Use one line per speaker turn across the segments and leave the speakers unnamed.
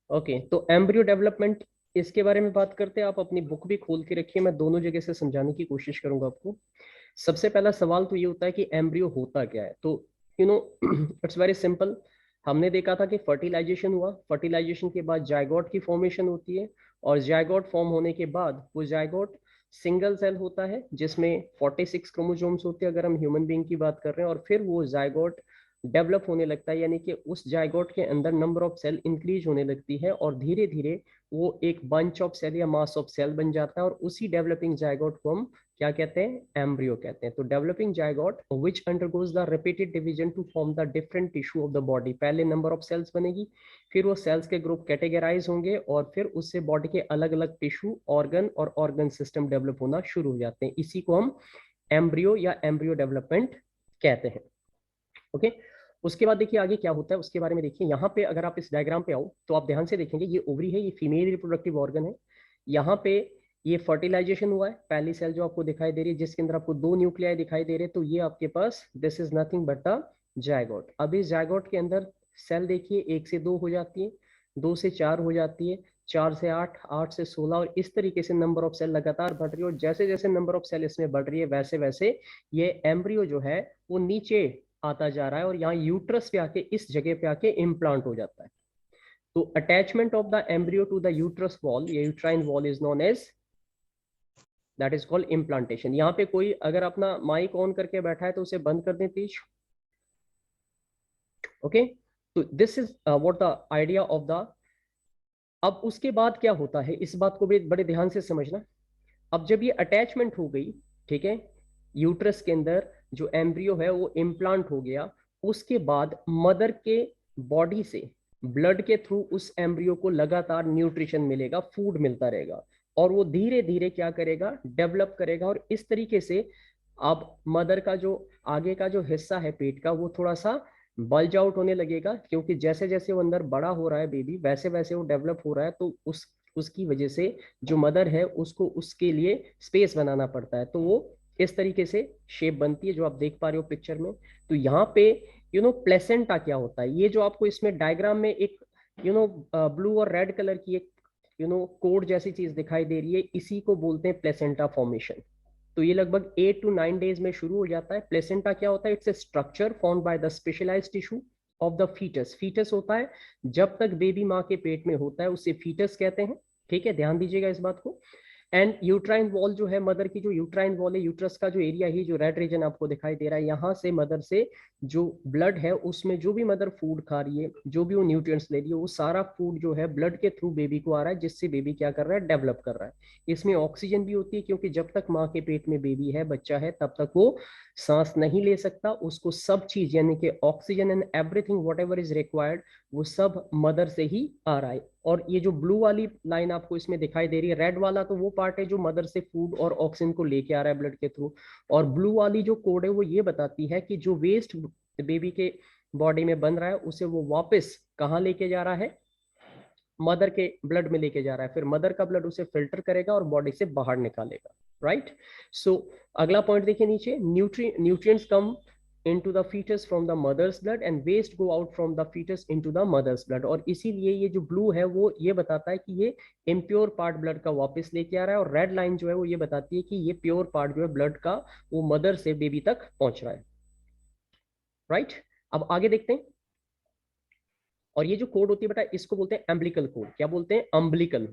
Okay, तो embryo development, इसके बारे में बात करते हैं। आप अपनी बुक भी खोल के रखिए, मैं दोनों जगह से समझाने की कोशिश करूंगा आपको। सबसे पहला सवाल तो ये होता है कि एम्ब्रियो होता क्या है। तो you know it's very simple. हमने देखा था कि फर्टिलाइजेशन हुआ, फर्टिलाइजेशन के बाद जायगोट की फॉर्मेशन होती है, और जायगोट फॉर्म होने के बाद वो जायगोट सिंगल सेल होता है जिसमें 46 क्रोमोसोम्स होते हैं अगर हम ह्यूमन बीइंग की बात कर रहे हैं। और फिर वो जायगोट डेवलप होने लगता है, यानी कि उस जायगोट के अंदर नंबर ऑफ सेल इंक्रीज होने लगती है, और धीरे धीरे वो एक बंच ऑफ सेल या मास ऑफ सेल बन जाता है। और उसी डेवलपिंग जायगोट को हम क्या कहते हैं? एम्ब्रियो कहते हैं। तो developing zygote which undergoes the repeated division to form the different tissue of the body. पहले नंबर ऑफ सेल्स बनेगी, फिर वो सेल्स के ग्रुप कैटेगराइज होंगे, और फिर उससे बॉडी के अलग अलग टिश्यू, ऑर्गन और ऑर्गन सिस्टम डेवलप होना शुरू हो जाते हैं। इसी को हम एम्ब्रियो या एम्ब्रियो डेवलपमेंट कहते हैं। ओके, उसके बाद देखिए आगे क्या होता है उसके बारे में देखिए। यहाँ पे अगर आप इस डायग्राम पे आओ तो आप ध्यान से देखेंगे, ये ओवरी है, ये फीमेल रिप्रोडक्टिव ऑर्गन है। यहाँ पे ये फर्टिलाइजेशन हुआ है, पहली सेल जो आपको दिखाई दे रही है जिसके अंदर आपको दो न्यूक्लियाई दिखाई दे रहे हैं, तो ये आपके पास this is nothing but the zygote. अब इस जायगोट के अंदर सेल देखिए, एक से दो हो जाती है, दो से चार हो जाती है, चार से आठ, आठ से 16, और इस तरीके से नंबर ऑफ सेल लगातार बढ़ रही है। और जैसे जैसे नंबर ऑफ सेल इसमें बढ़ रही है वैसे वैसे ये एम्ब्रियो जो है वो नीचे आता जा रहा है, और यहाँ यूट्रस पे आके इस जगह पे आके इम्प्लांट हो जाता है। तो attachment of the embryo to the uterus wall, ये uterine wall is known as, that is called implantation. यहाँ पे कोई अगर अपना माइक ऑन करके बैठा है तो उसे बंद कर दें प्लीज। ओके, तो this is what the idea of the. अब उसके बाद क्या होता है इस बात को भी बड़े ध्यान से समझना। अब जब ये अटैचमेंट हो गई, ठीक है, यूट्रस के अंदर जो एम्ब्रियो है वो इम्प्लांट हो गया, उसके बाद मदर के बॉडी से ब्लड के थ्रू उस एम्ब्रियो को लगातार न्यूट्रिशन मिलेगा, फूड मिलता रहेगा, और वो धीरे धीरे क्या करेगा? डेवलप करेगा। और इस तरीके से अब मदर का जो आगे का जो हिस्सा है पेट का वो थोड़ा सा बल्ज आउट होने लगेगा, क्योंकि जैसे जैसे वो अंदर बड़ा हो रहा है बेबी वैसे वैसे वो डेवलप हो रहा है। तो उसकी वजह से जो मदर है उसको उसके लिए स्पेस बनाना पड़ता है, तो वो इस तरीके से शेप बनती है जो आप देख पा रहे हो पिक्चर में। तो यहाँ पे प्लेसेंटा क्या होता है, ये जो आपको इसमें डायग्राम में एक ब्लू और रेड कलर की एक कोड जैसी चीज दिखाई दे रही है, इसी को बोलते हैं प्लेसेंटा फॉर्मेशन। तो ये लगभग 8 to 9 डेज में शुरू हो जाता है। प्लेसेंटा क्या होता है? It's a structure formed by the specialised tissue of the foetus. Foetus होता है जब तक बेबी माँ के पेट में होता है उसे फीटस कहते हैं। ठीक है, ध्यान दीजिएगा इस बात को। एंड यूट्राइन वॉल जो है, मदर की जो यूट्राइन वॉल है, यूट्रस का जो एरिया है, जो रेड रीजन आपको दिखाई दे रहा है, यहाँ से मदर से जो ब्लड है उसमें जो भी मदर फूड खा रही है, जो भी वो न्यूट्रिएंट्स ले रही है, वो सारा फूड जो है ब्लड के थ्रू बेबी को आ रहा है, जिससे बेबी क्या कर रहा है? डेवलप कर रहा है। इसमें ऑक्सीजन भी होती है, क्योंकि जब तक माँ के पेट में बेबी है, बच्चा है, तब तक वो सांस नहीं ले सकता। उसको सब चीज यानी कि oxygen and everything what ever is required वो सब मदर से ही आ रहा है। और ये जो ब्लू वाली लाइन आपको इसमें दिखाई दे रही है, रेड वाला तो वो पार्ट है जो मदर से फूड और ऑक्सीजन को लेके आ रहा है ब्लड के थ्रू। और ब्लू वाली जो कोड है वो ये बताती है कि जो वेस्ट बेबी के बॉडी में बन रहा है उसे वो वापस कहाँ लेके जा रहा है? मदर के ब्लड में लेके जा रहा है। फिर मदर का ब्लड उसे फिल्टर करेगा और बॉडी से बाहर निकालेगा। राइट। सो अगला पॉइंट देखिए नीचे, nutrients come into the fetus from the mother's blood and waste go out from the fetus into the mother's blood। और इसीलिए ये जो ब्लू है वो ये बताता है कि ये इम्प्योर पार्ट ब्लड का वापस लेके आ रहा है, और रेड लाइन जो है वो ये बताती है कि ये प्योर पार्ट जो है ब्लड का वो मदर से बेबी तक पहुंच रहा है। राइट। अब आगे देखते हैं। और ये जो कोड होती है बेटा इसको बोलते हैं एम्ब्लिकल कोड। क्या बोलते हैं? अम्ब्लिकल,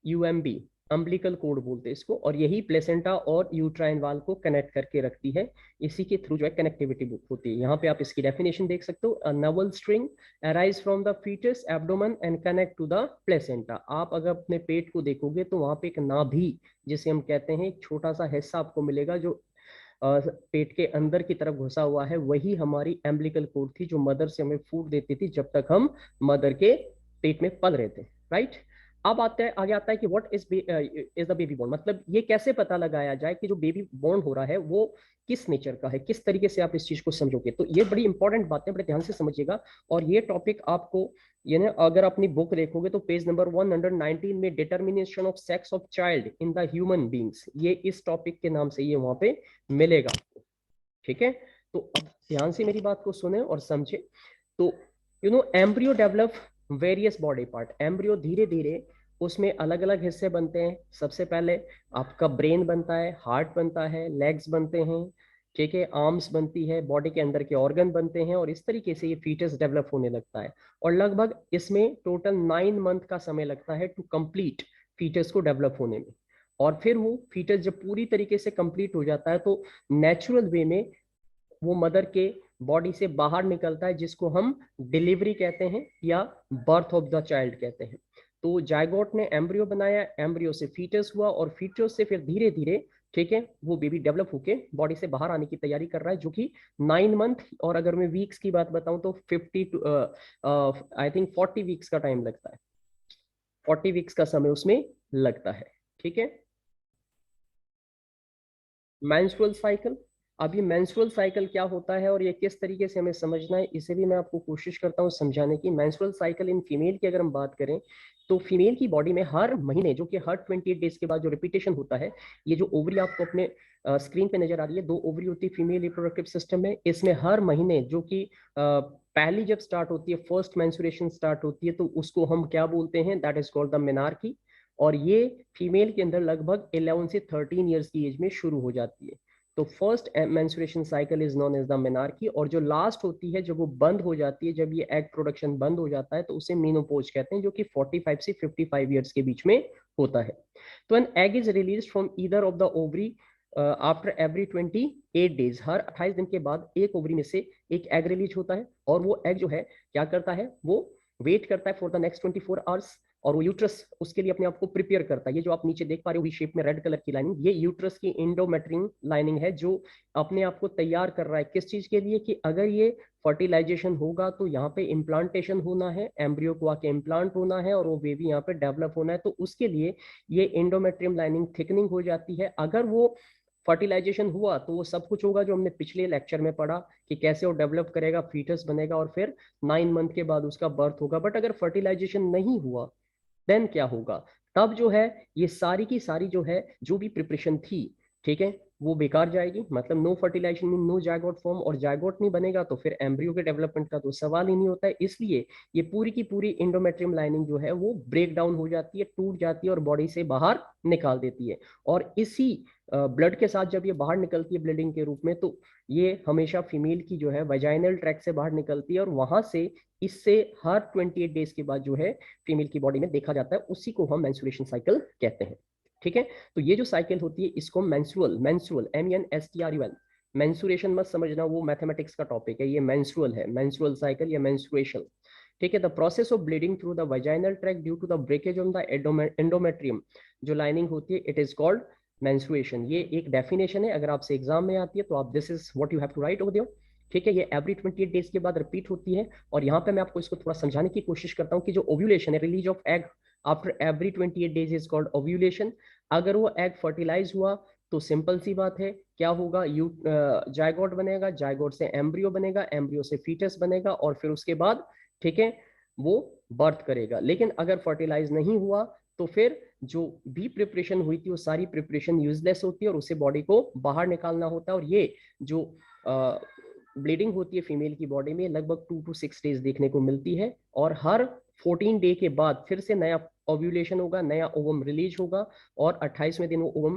यूएमबी, अम्ब्लिकल कोड बोलते हैं इसको। और यही प्लेसेंटा और यूट्राइन वाल को कनेक्ट करके रखती है, इसी के थ्रू जो है कनेक्टिविटी होती है। यहाँ पे आप इसकी डेफिनेशन देख सकते हो, a navel string arise from the foetus abdomen and connect to the placenta. आप अगर अपने पेट को देखोगे तो वहां पे एक नाभि जिसे हम कहते हैं, एक छोटा सा हिस्सा आपको मिलेगा जो पेट के अंदर की तरफ घुसा हुआ है, वही हमारी एम्ब्लिकल कोड थी जो मदर से हमें फूड देती थी जब तक हम मदर के पेट में पल रहे थे। राइट। अब आता है, आगे आता है कि what is the baby born, मतलब ये कैसे पता लगाया जाए कि जो बेबी बॉर्न हो रहा है वो किस नेचर का है, किस तरीके से आप इस चीज को समझोगे। तो ये बड़ी इंपॉर्टेंट बात है, बड़े ध्यान से समझिएगा। और ये टॉपिक आपको ये ना अगर अपनी बुक देखोगे तो पेज नंबर 119 में determination of sex of child in the human beings, ये इस टॉपिक के नाम से ये वहां पे मिलेगा। ठीक है, तो अब ध्यान से मेरी बात को सुने और समझे। तो embryo develop various body part. Embryo धीरे धीरे उसमें अलग अलग हिस्से बनते हैं। सबसे पहले आपका ब्रेन बनता है, हार्ट बनता है, लेग्स बनते हैं, ठीक है, आर्म्स बनती है, बॉडी के अंदर के ऑर्गन बनते हैं, और इस तरीके से ये फीटस डेवलप होने लगता है। और लगभग इसमें टोटल 9 मंथ का समय लगता है टू कंप्लीट फीटस को डेवलप होने में। और फिर वो फीटस जब पूरी तरीके से कंप्लीट हो जाता है तो नेचुरल वे में वो मदर के बॉडी से बाहर निकलता है, जिसको हम डिलीवरी कहते हैं या बर्थ ऑफ द चाइल्ड कहते हैं। तो जायगोट ने एम्ब्रियो बनाया, एम्ब्रियो से फीटस हुआ, और फीटस से फिर धीरे धीरे, ठीक है, वो बेबी डेवलप होके बॉडी से बाहर आने की तैयारी कर रहा है, जो कि 9 मंथ, और अगर मैं वीक्स की बात बताऊं तो 50 टू आई थिंक 40 वीक्स का टाइम लगता है। 40 वीक्स का समय उसमें लगता है, ठीक है। Menstrual cycle. अब ये मेंस्ट्रुअल साइकिल क्या होता है और ये किस तरीके से हमें समझना है, इसे भी मैं आपको कोशिश करता हूँ समझाने की। मेंस्ट्रुअल साइकिल इन फीमेल की अगर हम बात करें तो फीमेल की बॉडी में हर महीने, जो कि हर 28 डेज के बाद जो रिपीटेशन होता है, ये जो ओवरी आपको अपने स्क्रीन पे नजर आ रही है, 2 ओवरी होती है फीमेल रिप्रोडक्टिव सिस्टम में। इसमें हर महीने, जो कि पहली जब स्टार्ट होती है, फर्स्ट मेंस्ट्रुएशन स्टार्ट होती है, तो उसको हम क्या बोलते हैं, that is called the menarche. और ये फीमेल के अंदर लगभग 11 से 13 ईयर्स की एज में शुरू हो जाती है। तो first menstruation cycle is known as the menarche, और जो लास्ट होती है, जब वो बंद हो जाती है, जब ये एग प्रोडक्शन बंद हो जाता है, तो उसे मीनोपोज कहते हैं, जो कि 45 से 55 ईयर्स के बीच में होता है। तो an egg is release from either of the ovary after every 28 days. हर 28 दिन के बाद एक ओवरी में से एक एग रिलीज होता है, और वो एग जो है क्या करता है, वो वेट करता है फॉर द नेक्स्ट 24 आवर्स, और वो यूट्रस उसके लिए अपने आप को प्रिपेयर करता है। ये जो आप नीचे देख पा रहे हो वी शेप में रेड कलर की लाइनिंग, ये यूट्रस की इंडोमेट्रियम लाइनिंग है, जो अपने आप को तैयार कर रहा है किस चीज के लिए, कि अगर ये फर्टिलाइजेशन होगा तो यहाँ पे इम्प्लांटेशन होना है, एम्ब्रियो को आके इम्प्लांट होना है, और वो बेबी यहाँ पे डेवलप होना है। तो उसके लिए ये इंडोमेट्रियम लाइनिंग थिकनिंग हो जाती है। अगर वो फर्टिलाइजेशन हुआ तो वो सब कुछ होगा जो हमने पिछले लेक्चर में पढ़ा, कि कैसे वो डेवलप करेगा, फीटस बनेगा, और फिर 9 मंथ के बाद उसका बर्थ होगा। बट अगर फर्टिलाइजेशन नहीं हुआ देन क्या होगा, तब जो है ये सारी की सारी जो है, जो भी प्रिपरेशन थी, ठीक है, वो बेकार जाएगी। मतलब no fertilisation mean no zygote form, और जायगोट नहीं बनेगा तो फिर एम्ब्रियो के डेवलपमेंट का तो सवाल ही नहीं होता है। इसलिए ये पूरी की पूरी इंडोमेट्रियम लाइनिंग जो है वो ब्रेक डाउन हो जाती है, टूट जाती है, और बॉडी से बाहर निकाल देती है। और इसी ब्लड के साथ जब ये बाहर निकलती है ब्लीडिंग के रूप में, तो ये हमेशा फीमेल की जो है वजाइनल ट्रैक से बाहर निकलती है, और वहां से इससे हर 28 डेज के बाद जो है फीमेल की बॉडी में देखा जाता है, उसी को हम मेंस्ट्रुएशन साइकिल कहते हैं, ठीक है। तो ये जो साइकिल होती है इसको मेंस्ट्रुअल, मेंस्ट्रुअल MENSTRUL, मेंस्ट्रुएशन मत समझना, वो मैथमेटिक्स का टॉपिक है, ये मेंस्ट्रुअल है, मेंस्ट्रुअल साइकिल या मेंस्ट्रुएशन, ठीक है। The process of bleeding through the vaginal track due to the breakage on the endometrium, जो लाइनिंग होती है, इट इज कॉल्ड मेंस्ट्रुएशन। ये एक डेफिनेशन है, अगर आपसे एग्जाम में आती है तो आप this is what you have to write over there, ठीक है। ये एवरी 28 डेज के बाद रिपीट होती है। और यहाँ पे मैं आपको इसको थोड़ा समझाने की कोशिश करता हूँ कि जो ओव्यूलेशन है, release of egg after every 28 days is called ovulation. अगर वो एग फर्टिलाइज हुआ तो सिंपल सी बात है, क्या होगा, यू जायगोट बनेगा, जायगोट से एम्ब्रियो बनेगा, एम्ब्रियो से फीटस बनेगा, और फिर उसके बाद, ठीक है, वो बर्थ करेगा। लेकिन अगर फर्टिलाइज नहीं हुआ तो फिर जो भी प्रिपरेशन हुई थी वो सारी प्रिपरेशन यूजलेस होती है, और उसे बॉडी को बाहर निकालना होता है। और ये जो ब्लीडिंग होती है फीमेल की बॉडी में लगभग 2 to 6 डेज देखने को मिलती है, और हर 14 डे के बाद फिर से नया ओव्यूलेशन होगा, नया ओवम रिलीज होगा, और 28वें दिन वो ओवम,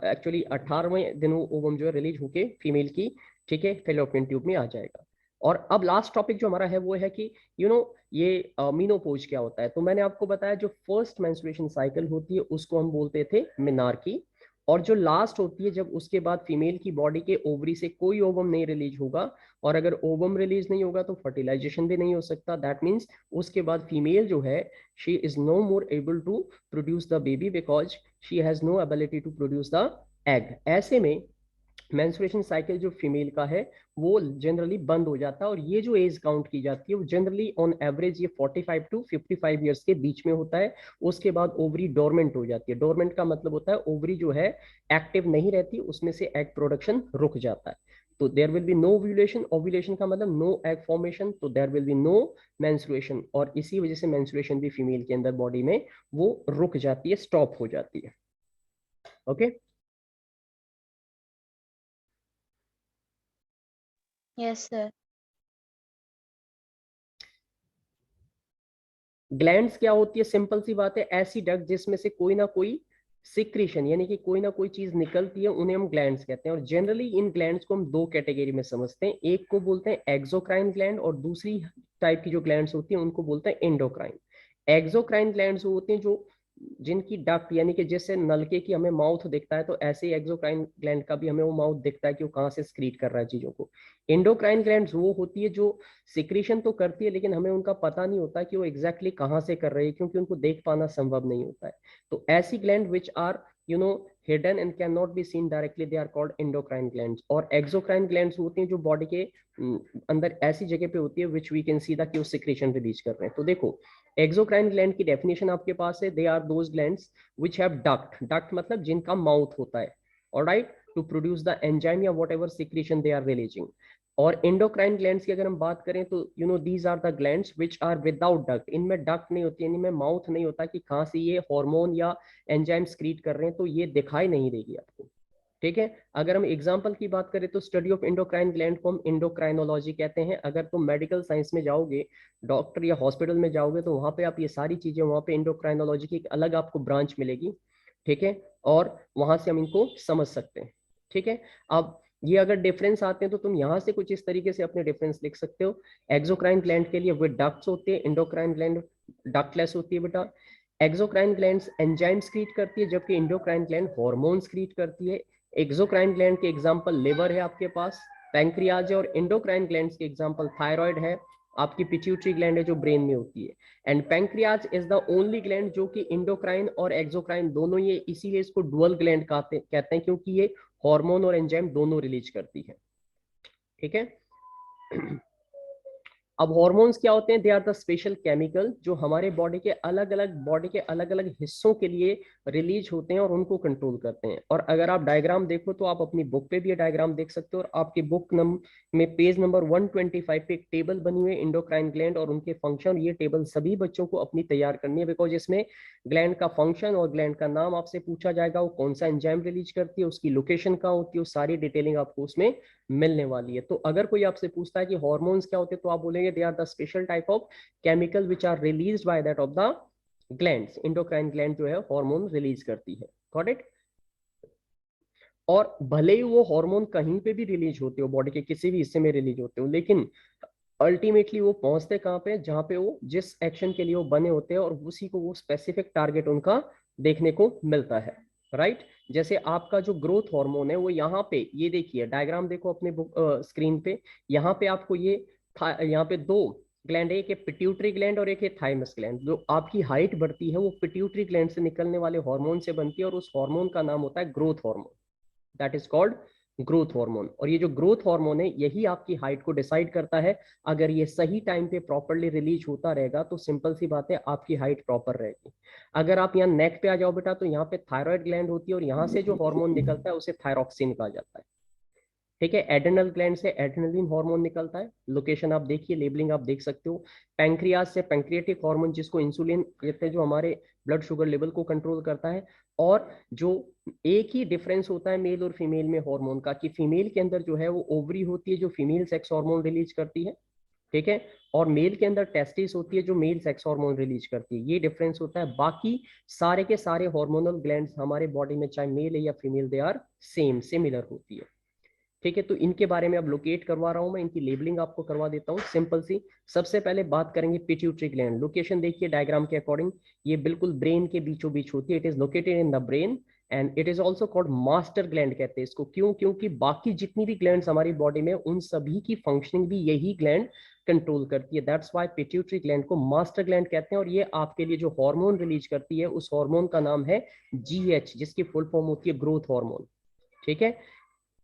एक्चुअली 18वें दिन वो ओवम जो है रिलीज होके फीमेल की, ठीक है, फेलोपियन ट्यूब में आ जाएगा। और अब लास्ट टॉपिक जो हमारा है वो है कि ये मीनोपोज क्या होता है। तो मैंने आपको बताया जो फर्स्ट मेंस्ट्रुएशन साइकिल होती है उसको हम बोलते थे मेनार्की, और जो लास्ट होती है जब उसके बाद फीमेल की बॉडी के ओवरी से कोई ओवम नहीं रिलीज होगा, और अगर ओवम रिलीज नहीं होगा तो फर्टिलाइजेशन भी नहीं हो सकता। दैट मीन्स उसके बाद फीमेल जो है, she is no more able to produce the baby, because she has no ability to produce the egg. ऐसे में मेंस्ट्रुएशन साइकिल जो फीमेल का है वो जनरली बंद हो जाता है, और ये जो एज काउंट की जाती है वो जनरली ऑन एवरेज ये 45 to 55 ईयर्स के बीच में होता है। उसके बाद ओवरी डोरमेंट हो जाती है। डोरमेंट का मतलब होता है ओवरी जो है एक्टिव नहीं रहती, उसमें से एग प्रोडक्शन रुक जाता है। तो there will be no ovulation, ovulation का मतलब नो एग फॉर्मेशन, तो there will be no menstruation, और इसी वजह से मेंस्ट्रुएशन भी फीमेल के अंदर बॉडी में वो रुक जाती है, स्टॉप हो जाती है। Okay okay?
Yes, sir.
Glands क्या होती है, सिंपल सी बात है, ऐसी डक्ट जिसमें से कोई ना कोई सिक्रीशन यानी कि कोई ना कोई चीज निकलती है, उन्हें हम ग्लैंड्स कहते हैं। और जनरली इन ग्लैंड्स को हम दो कैटेगरी में समझते हैं, एक को बोलते हैं एक्सोक्राइन ग्लैंड और दूसरी टाइप की जो ग्लैंड्स होती हैं उनको बोलते हैं एंडोक्राइन। एक्सोक्राइन ग्लैंड्स होते हैं जो जिनकी डक्ट यानी कि जैसे नलके की हमें माउथ दिखता है, तो ऐसे ही एक्सोक्राइन ग्लैंड का भी हमें वो माउथ दिखता है कि वो कहाँ से स्क्रीट कर रहा है चीजों को। एंडोक्राइन ग्लैंड्स वो होती है जो सिक्रीशन तो करती है लेकिन हमें उनका पता नहीं होता कि वो एग्जैक्टली कहाँ से कर रही है, क्योंकि उनको देख पाना संभव नहीं होता है। तो ऐसी gland which are hidden and cannot be seen directly, they are called endocrine glands। और exocrine glands होती हैं जो बॉडी के अंदर ऐसी जगह पे होती है which we can see कि वो सिक्रीशन रिलीज कर रहे हैं। तो देखो एक्सोक्राइन ग्लैंड की डेफिनेशन आपके पास है, they are those glands which have duct, duct मतलब जिनका माउथ होता है, alright, to produce the enzyme या whatever secretion they are releasing. और एंडोक्राइन ग्लैंड्स की अगर हम बात करें तो these are the glands which are without duct, इनमें डक्ट नहीं होती, इनमें माउथ नहीं होता कि कहाँ से ये हार्मोन या एंजाइम स्क्रीट कर रहे हैं, तो ये दिखाई नहीं देगी आपको। ठीक है, अगर हम एग्जांपल की बात करें तो स्टडी ऑफ एंडोक्राइन ग्लैंड को हम एंडोक्राइनोलॉजी कहते हैं। अगर तुम मेडिकल साइंस में जाओगे, डॉक्टर या हॉस्पिटल में जाओगे, तो वहां पे आप ये सारी चीजें, वहां पे एंडोक्राइनोलॉजी की एक अलग आपको ब्रांच मिलेगी। ठीक है, और वहां से हम इनको समझ सकते हैं। ठीक है, अब ये अगर डिफरेंस आते हैं तो तुम यहाँ से कुछ इस तरीके से अपने डिफरेंस लिख सकते हो। एक्सोक्राइन ग्लैंड के लिए विद डक्ट्स होते हैं, एंडोक्राइन ग्लैंड डक्टलेस होती है बेटा। एक्सोक्राइन ग्लैंड्स एंजाइम स्क्रीट करती है जबकि एंडोक्राइन ग्लैंड हार्मोन स्क्रीट करती है। एक्सोक्राइन ग्लैंड के एग्जांपल लिवर है आपके पास, पैंक्रियाज है, और एंडोक्राइन ग्लैंड्स के एग्जांपल थायराइड है, आपकी पिट्यूटरी ग्लैंड है जो ब्रेन में होती है। And pancreas is the only gland जो कि इंडोक्राइन और एक्सोक्राइन दोनों, ये इसीलिए इसको डुअल ग्लैंड कहते हैं क्योंकि ये हार्मोन और एंजाइम दोनों रिलीज करती है। ठीक है, अब हॉर्मोन्स क्या होते हैं, they are the special chemical जो हमारे बॉडी के अलग अलग हिस्सों के लिए रिलीज होते हैं और उनको कंट्रोल करते हैं। और अगर आप डायग्राम देखो तो आप अपनी बुक पे भी ये डायग्राम देख सकते हो, और आपकी बुक में पेज नंबर 125 पे एक टेबल बनी हुई है इंडोक्राइन ग्लैंड और उनके फंक्शन। ये टेबल सभी बच्चों को अपनी तैयार करनी है, बिकॉज इसमें ग्लैंड का फंक्शन और ग्लैंड का नाम आपसे पूछा जाएगा, वो कौन सा एंजाइम रिलीज करती है, उसकी लोकेशन कहाँ होती है, वो सारी डिटेलिंग आपको उसमें मिलने वाली है। तो अगर कोई आपसे पूछता है कि हार्मोन्स क्या होते हैं, तो आप बोलेंगे they are the special type of chemical which are released by that of the glands. Endocrine gland जो है हार्मोन रिलीज करती है, गॉट इट। और भले ही वो हार्मोन कहीं पे भी रिलीज होते हो, बॉडी के किसी भी हिस्से में रिलीज होते हो, लेकिन अल्टीमेटली वो पहुंचते कहाँ पे, जहां पे वो जिस एक्शन के लिए वो बने होते हैं और उसी को वो स्पेसिफिक टारगेट उनका देखने को मिलता है, राइट। जैसे आपका जो ग्रोथ हार्मोन है वो यहाँ पे, ये देखिए डायग्राम देखो अपने बुक स्क्रीन पे, यहाँ पे आपको ये यहाँ पे दो ग्लैंड है, एक है पिट्यूटरी ग्लैंड और एक है थाइमस ग्लैंड। जो आपकी हाइट बढ़ती है वो पिट्यूटरी ग्लैंड से निकलने वाले हार्मोन से बनती है, और उस हार्मोन का नाम होता है growth hormone, that is called growth hormone. और ये जो ग्रोथ हार्मोन है यही आपकी हाइट को डिसाइड करता है। अगर ये सही टाइम पे प्रॉपरली रिलीज होता रहेगा तो सिंपल सी बात है आपकी हाइट प्रॉपर रहेगी। अगर आप यहाँ नेक पे आ जाओ बेटा, तो यहाँ पे थायराइड ग्लैंड होती है और यहाँ से जो हार्मोन निकलता है उसे थायरॉक्सिन कहा जाता है। ठीक है, एड्रेनल ग्लैंड से एड्रेनलिन हार्मोन निकलता है, लोकेशन आप देखिए, लेबलिंग आप देख सकते हो। पैंक्रियाज से पैंक्रियाटिक हार्मोन जिसको इंसुलिन कहते हैं, जो हमारे ब्लड शुगर लेवल को कंट्रोल करता है। और जो एक ही डिफरेंस होता है मेल और फीमेल में हार्मोन का, कि फीमेल के अंदर जो है वो ओवरी होती है जो फीमेल सेक्स हार्मोन रिलीज करती है, ठीक है, और मेल के अंदर टेस्टिस होती है जो मेल सेक्स हार्मोन रिलीज करती है। ये डिफरेंस होता है, बाकी सारे के सारे हार्मोनल ग्लैंड्स हमारे बॉडी में चाहे मेल है या female, they are same, similar होती है। ठीक है, तो इनके बारे में अब लोकेट करवा रहा हूं मैं, इनकी लेबलिंग आपको करवा देता हूं सिंपल सी। सबसे पहले बात करेंगे पिट्यूटरी ग्लैंड। लोकेशन देखिए डायग्राम के अकॉर्डिंग, ये बिल्कुल ब्रेन के बीचों बीच होती है, it is located in the brain and it is also called master gland कहते हैं इसको। क्यों? क्योंकि बाकी जितनी भी ग्लैंड्स हमारी बॉडी में, उन सभी की फंक्शनिंग भी यही ग्लैंड कंट्रोल करती है। दैट्स वाई पिट्यूटरी ग्लैंड को मास्टर ग्लैंड कहते हैं। और ये आपके लिए जो हार्मोन रिलीज करती है, उस हार्मोन का नाम है GH, जिसकी फुल फॉर्म होती है ग्रोथ हार्मोन। ठीक है,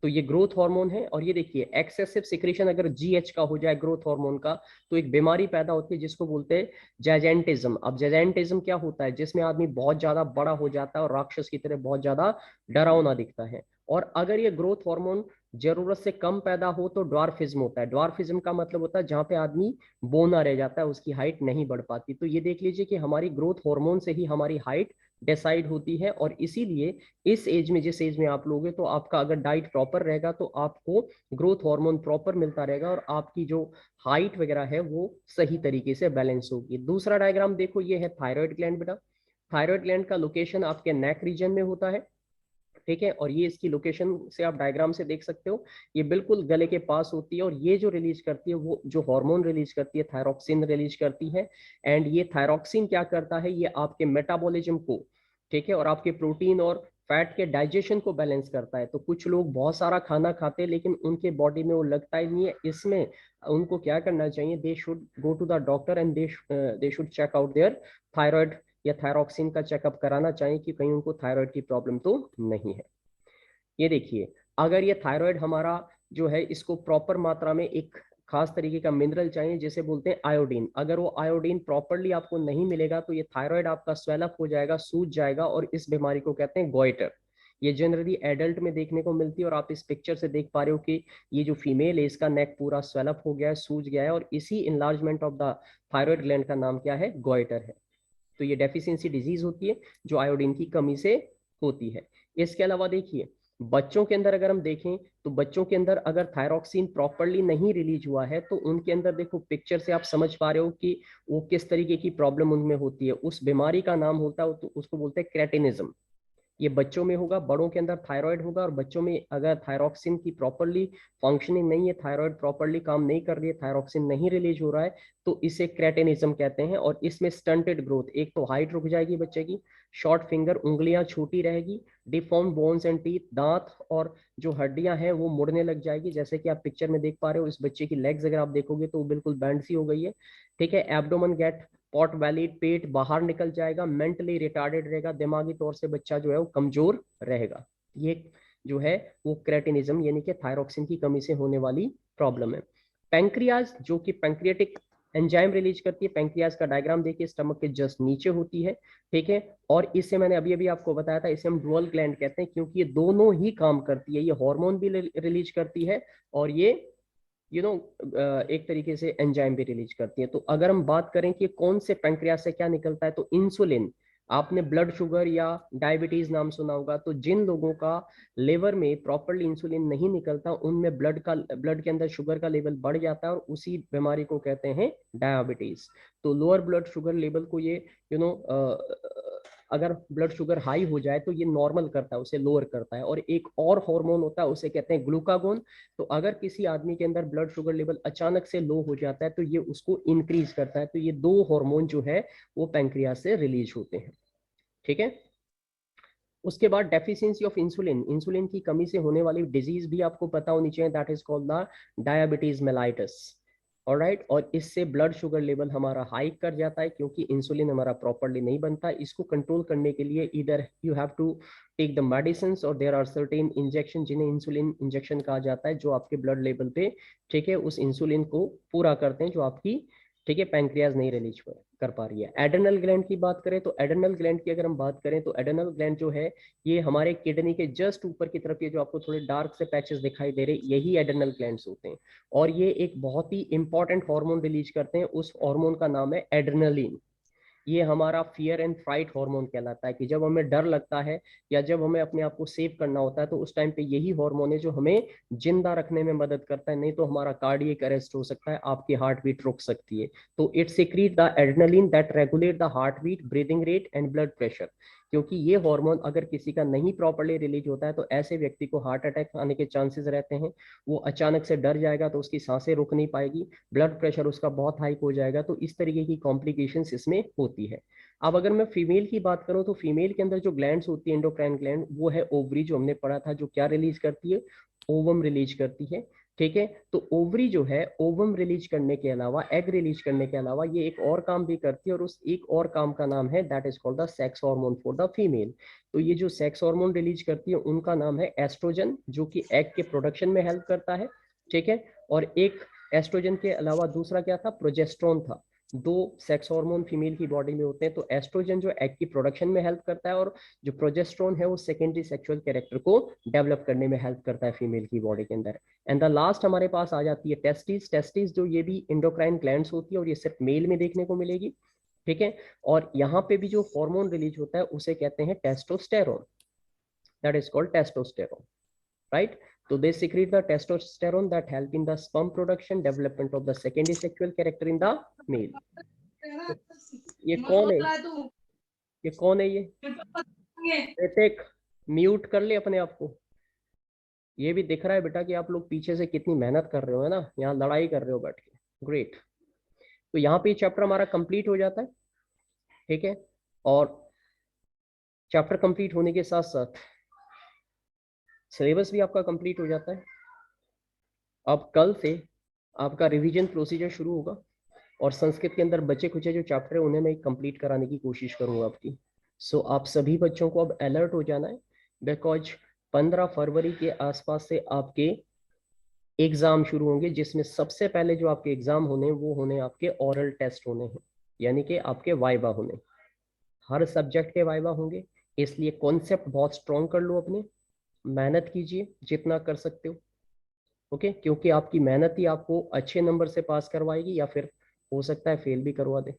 तो ये ग्रोथ हार्मोन है। और ये देखिए एक्सेसिव सिक्रेशन अगर GH का हो जाए ग्रोथ हार्मोन का, तो एक बीमारी पैदा होती है जिसको बोलते हैं जैजेंटिज्म। अब जैजेंटिज्म क्या होता है? जिसमें आदमी बहुत ज्यादा बड़ा हो जाता है और राक्षस की तरह बहुत ज्यादा डरावना दिखता है। और अगर ये ग्रोथ हार्मोन जरूरत से कम पैदा हो तो ड्वार्फिज्म होता है। ड्वार्फिज्म का मतलब होता है जहां पे आदमी बौना रह जाता है, उसकी हाइट नहीं बढ़ पाती। तो ये देख लीजिए कि हमारी ग्रोथ हार्मोन से ही हमारी हाइट डिसाइड होती है। और इसीलिए इस एज में, जिस एज में आप लोगे, तो आपका अगर डाइट प्रॉपर रहेगा तो आपको ग्रोथ हार्मोन प्रॉपर मिलता रहेगा और आपकी जो हाइट वगैरह है वो सही तरीके से बैलेंस होगी। दूसरा डायग्राम देखो, ये है थायराइड ग्लैंड बेटा। थायराइड ग्लैंड का लोकेशन आपके नेक रीजन में होता है, ठीक है। और ये इसकी लोकेशन से आप डायग्राम से देख सकते हो, ये बिल्कुल गले के पास होती है। और ये जो रिलीज करती है, वो जो हार्मोन रिलीज करती है, थायरॉक्सिन रिलीज करती है। एंड ये थायरॉक्सिन क्या करता है, ये आपके मेटाबॉलिज्म को, ठीक है, और आपके प्रोटीन और फैट के डाइजेशन को बैलेंस करता है। तो कुछ लोग बहुत सारा खाना खाते हैं लेकिन उनके बॉडी में वो लगता ही नहीं है। इसमें उनको क्या करना चाहिए, they should go to the doctor and they should check out their thyroid या थायरॉक्सिन का चेकअप कराना चाहिए कि कहीं उनको थायराइड की प्रॉब्लम तो नहीं है। ये देखिए, अगर ये थायराइड हमारा जो है, इसको प्रॉपर मात्रा में एक खास तरीके का मिनरल चाहिए जिसे बोलते हैं आयोडीन। अगर वो आयोडीन प्रॉपरली आपको नहीं मिलेगा तो ये थायराइड आपका स्वेलअप हो जाएगा, सूज जाएगा, और इस बीमारी को कहते हैं गोइटर। ये जनरली एडल्ट में देखने को मिलती है। और आप इस पिक्चर से देख पा रहे हो कि ये जो फीमेल है, इसका नेक पूरा स्वेलअप हो गया है, सूज गया है, और इसी enlargement of the thyroid gland का नाम क्या है, गोइटर है। तो ये डेफिशिएंसी डिजीज होती है जो आयोडीन की कमी से होती है। इसके अलावा देखिए, बच्चों के अंदर अगर हम देखें तो बच्चों के अंदर अगर थायरॉक्सिन प्रॉपरली नहीं रिलीज हुआ है तो उनके अंदर देखो, पिक्चर से आप समझ पा रहे हो कि वो किस तरीके की प्रॉब्लम उनमें होती है। उस बीमारी का नाम होता है, तो उसको बोलते हैं क्रेटिनिज्म। ये बच्चों में होगा, बड़ों के अंदर थायराइड होगा। और बच्चों में अगर थायरॉक्सिन की प्रॉपरली फंक्शनिंग नहीं है, थायराइड प्रॉपरली काम नहीं कर रही है, थायरॉक्सिन नहीं रिलीज हो रहा है, तो इसे क्रेटिनिज्म कहते हैं। और इसमें स्टंटेड ग्रोथ, एक तो हाइट रुक जाएगी बच्चे की, शॉर्ट फिंगर, उंगलियां छोटी रहेगी, डिफॉर्म बोन्स एंड टीथ, दांत और जो हड्डियां हैं वो मुड़ने लग जाएगी। जैसे कि आप पिक्चर में देख पा रहे हो, इस बच्चे की लेग्स अगर आप देखोगे तो वो बिल्कुल बैंड सी हो गई है, ठीक है। एब्डोमन गेट पॉट वैली, पेट बाहर निकल जाएगा, मेंटली रिटार्डेड रहेगा, दिमागी तौर से बच्चा जो है वो कमजोर रहेगा। ये जो है वो क्रेटिनिज्म यानी कि थायरॉक्सिन की कमी से होने वाली प्रॉब्लम है। पैंक्रियाज, जो कि पैंक्रियाटिक एंजाइम रिलीज करती है, पैंक्रियाज का डायग्राम देखिए, स्टमक के जस्ट नीचे होती है, ठीक है। और इसे मैंने अभी अभी आपको बताया था, इसे हम डुअल ग्लैंड कहते हैं क्योंकि ये दोनों ही काम करती है। ये हार्मोन भी रिलीज करती है और ये एक तरीके से एंजाइम भी रिलीज करती है। तो अगर हम बात करें कि कौन से पैंक्रियास से क्या निकलता है, तो इंसुलिन। आपने ब्लड शुगर या डायबिटीज नाम सुना होगा, तो जिन लोगों का लिवर में प्रॉपरली इंसुलिन नहीं निकलता, उनमें ब्लड के अंदर शुगर का लेवल बढ़ जाता है और उसी बीमारी को कहते हैं डायबिटीज। तो लोअर ब्लड शुगर लेवल को ये यू नो अगर ब्लड शुगर हाई हो जाए तो ये नॉर्मल करता है, उसे लोअर करता है। और एक और हार्मोन होता है, उसे कहते हैं ग्लूकागोन। तो अगर किसी आदमी के अंदर ब्लड शुगर लेवल अचानक से लो हो जाता है तो ये उसको इंक्रीज करता है। तो ये दो हार्मोन जो है वो पैंक्रियास से रिलीज होते हैं, ठीक है। उसके बाद डेफिशिएंसी ऑफ इंसुलिन, इंसुलिन की कमी से होने वाली डिजीज भी आपको पता होनी चाहिए, that is called the diabetes mellitus. Alright, और इससे ब्लड शुगर लेवल हमारा हाई कर जाता है क्योंकि इंसुलिन हमारा प्रॉपरली नहीं बनता। इसको कंट्रोल करने के लिए इधर you have to take the medicine और देयर आर सर्टेन इंजेक्शन जिन्हें इंसुलिन इंजेक्शन कहा जाता है, जो आपके ब्लड लेवल पे, ठीक है, उस इंसुलिन को पूरा करते हैं जो आपकी, ठीक है, पैंक्रियाज नहीं रिलीज कर पा रही है। एड्रेनल ग्लैंड की बात करें तो एड्रेनल ग्लैंड की अगर हम बात करें तो एड्रेनल ग्लैंड जो है ये हमारे किडनी के जस्ट ऊपर की तरफ, ये जो आपको थोड़े डार्क से पैचेस दिखाई दे रहे हैं, यही एड्रेनल ग्लैंड्स होते हैं। और ये एक बहुत ही इंपॉर्टेंट हार्मोन रिलीज करते हैं, उस हार्मोन का नाम है एड्रेनलिन। ये हमारा फियर एंड फ्राइट हार्मोन कहलाता है कि जब हमें डर लगता है या जब हमें अपने आप को सेव करना होता है तो उस टाइम पे यही हार्मोन है जो हमें जिंदा रखने में मदद करता है, नहीं तो हमारा कार्डियक अरेस्ट हो सकता है, आपकी हार्ट बीट रुक सकती है। तो it secrete the adrenaline that regulate the heart beat, breathing rate and blood pressure. क्योंकि ये हार्मोन अगर किसी का नहीं प्रॉपरली रिलीज होता है तो ऐसे व्यक्ति को हार्ट अटैक आने के चांसेस रहते हैं। वो अचानक से डर जाएगा तो उसकी सांसें रुक नहीं पाएगी, ब्लड प्रेशर उसका बहुत हाई हो जाएगा। तो इस तरीके की कॉम्प्लिकेशंस इसमें होती है। अब अगर मैं फीमेल की बात करूं तो फीमेल के अंदर जो ग्लैंड्स होती है एंडोक्राइन ग्लैंड, वो है ओवरी, जो हमने पढ़ा था, जो क्या रिलीज करती है, ओवम रिलीज करती है, ठीक है। तो ओवरी जो है, ओवम रिलीज करने के अलावा, एग रिलीज करने के अलावा ये एक और काम भी करती है, और उस एक और काम का नाम है that is called the sex hormone for the female. तो ये जो सेक्स हार्मोन रिलीज करती है उनका नाम है एस्ट्रोजन, जो कि एग के प्रोडक्शन में हेल्प करता है, ठीक है। और एक एस्ट्रोजन के अलावा दूसरा क्या था, प्रोजेस्ट्रॉन था। दो सेक्स हार्मोन फीमेल की बॉडी में होते हैं। तो एस्ट्रोजन जो एग की प्रोडक्शन में हेल्प करता है और जो प्रोजेस्ट्रॉन है वो सेकेंडरी सेक्सुअल कैरेक्टर को डेवलप करने में हेल्प करता है फीमेल की बॉडी के अंदर। एंड द लास्ट हमारे पास आ जाती है टेस्टिस। टेस्टिस जो ये भी इंडोक्राइन ग्लैंड्स होती है और ये सिर्फ मेल में देखने को मिलेगी, ठीक है। और यहाँ पे भी जो हार्मोन रिलीज होता है उसे कहते हैं testosterone, that is called testosterone, right. तो दे secrete the testosterone that help in the sperm production, development of the secondary sexual character in the male. तो ये कौन है, ये कौन है ये ऋतिक, म्यूट कर ले अपने आप को। ये भी दिख रहा है बेटा कि आप लोग पीछे से कितनी मेहनत कर रहे हो, है ना, यहाँ लड़ाई कर रहे हो बैठ के, ग्रेट। तो यहाँ पे चैप्टर हमारा कंप्लीट हो जाता है, ठीक है। और चैप्टर कंप्लीट होने के साथ साथ सिलेबस भी आपका कंप्लीट हो जाता है। अब कल से आपका रिवीजन प्रोसीजर शुरू होगा और संस्कृत के अंदर बचे खुचे जो चैप्टर है उन्हें मैं कंप्लीट कराने की कोशिश करूंगा आपकी। सो आप सभी बच्चों को अब अलर्ट हो जाना है, बिकॉज 15 फरवरी के आसपास से आपके एग्जाम शुरू होंगे, जिसमें सबसे पहले जो आपके एग्जाम होने वो होने आपके ओरल टेस्ट होने हैं, यानी कि आपके वाइवा होने। हर सब्जेक्ट के वाइवा होंगे, इसलिए कॉन्सेप्ट बहुत स्ट्रॉन्ग कर लो अपने, मेहनत कीजिए जितना कर सकते हो, ओके। क्योंकि आपकी मेहनत ही आपको अच्छे नंबर से पास करवाएगी या फिर हो सकता है फेल भी करवा दे।